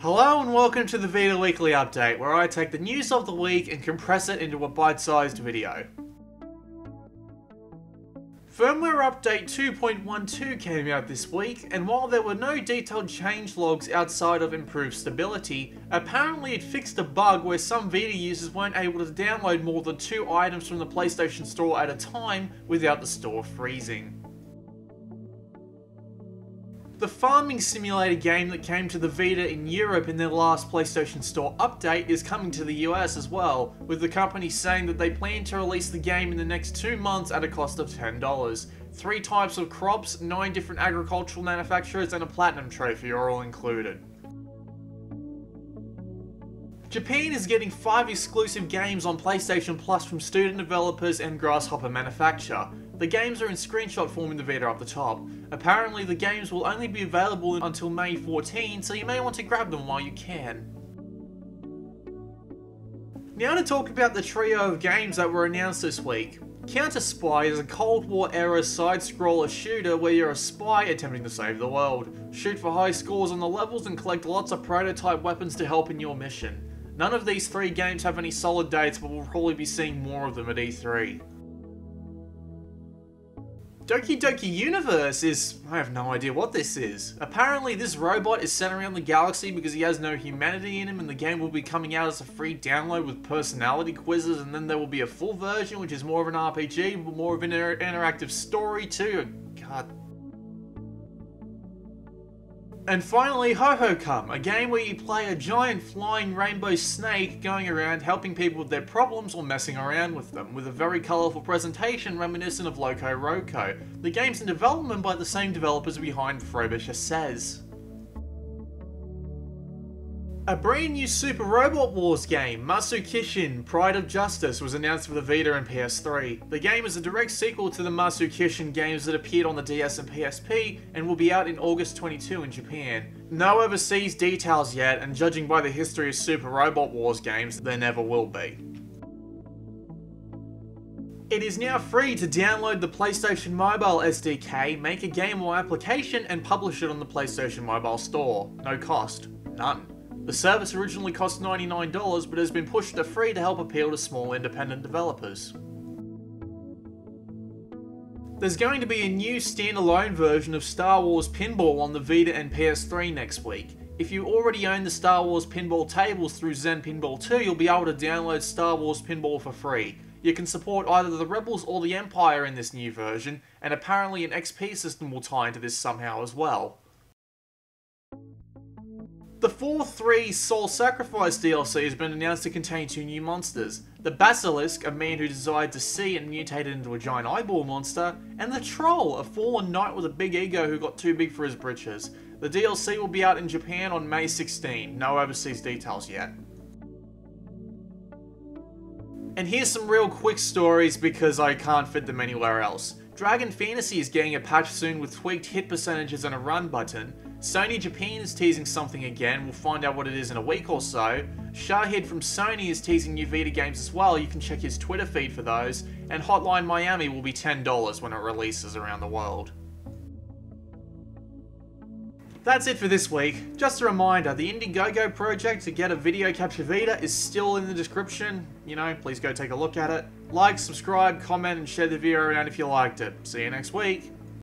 Hello and welcome to the Vita Weekly Update, where I take the news of the week and compress it into a bite-sized video. Firmware Update 2.12 came out this week, and while there were no detailed changelogs outside of improved stability, apparently it fixed a bug where some Vita users weren't able to download more than 2 items from the PlayStation Store at a time without the store freezing. The farming simulator game that came to the Vita in Europe in their last PlayStation Store update is coming to the US as well, with the company saying that they plan to release the game in the next 2 months at a cost of $10. 3 types of crops, 9 different agricultural manufacturers, and a platinum trophy are all included. Japan is getting 5 exclusive games on PlayStation Plus from student developers and Grasshopper Manufacture. The games are in screenshot form in the Vita up the top. Apparently the games will only be available until May 14, so you may want to grab them while you can. Now to talk about the trio of games that were announced this week. CounterSpy is a Cold War-era side-scroller shooter where you're a spy attempting to save the world. Shoot for high scores on the levels and collect lots of prototype weapons to help in your mission. None of these 3 games have any solid dates, but we'll probably be seeing more of them at E3. DokiDoki Universe is... I have no idea what this is. Apparently this robot is sent around the galaxy because he has no humanity in him, and the game will be coming out as a free download with personality quizzes, and then there will be a full version which is more of an RPG, but more of an interactive story too. God. And finally, Ho Ho Come, a game where you play a giant flying rainbow snake going around helping people with their problems or messing around with them, with a very colourful presentation reminiscent of Loco Roco. The game's in development by the same developers behind Frobisher Says. A brand new Super Robot Wars game, Masukishin Pride of Justice, was announced for the Vita and PS3. The game is a direct sequel to the Masukishin games that appeared on the DS and PSP, and will be out in August 22 in Japan. No overseas details yet, and judging by the history of Super Robot Wars games, there never will be. It is now free to download the PlayStation Mobile SDK, make a game or application, and publish it on the PlayStation Mobile Store. No cost. None. The service originally cost $99, but has been pushed to free to help appeal to small independent developers. There's going to be a new standalone version of Star Wars Pinball on the Vita and PS3 next week. If you already own the Star Wars Pinball tables through Zen Pinball 2, you'll be able to download Star Wars Pinball for free. You can support either the Rebels or the Empire in this new version, and apparently an XP system will tie into this somehow as well. The 4-3 Soul Sacrifice DLC has been announced to contain 2 new monsters. The Basilisk, a man who desired to see and mutated into a giant eyeball monster, and the Troll, a fallen knight with a big ego who got too big for his britches. The DLC will be out in Japan on May 16, no overseas details yet. And here's some real quick stories because I can't fit them anywhere else. Dragon Fantasy is getting a patch soon with tweaked hit percentages and a run button. Sony Japan is teasing something again, we'll find out what it is in a week or so. Shahid from Sony is teasing new Vita games as well, you can check his Twitter feed for those. And Hotline Miami will be $10 when it releases around the world. That's it for this week. Just a reminder, the Indiegogo project to get a video capture Vita is still in the description. You know, please go take a look at it. Like, subscribe, comment, and share the video around if you liked it. See you next week.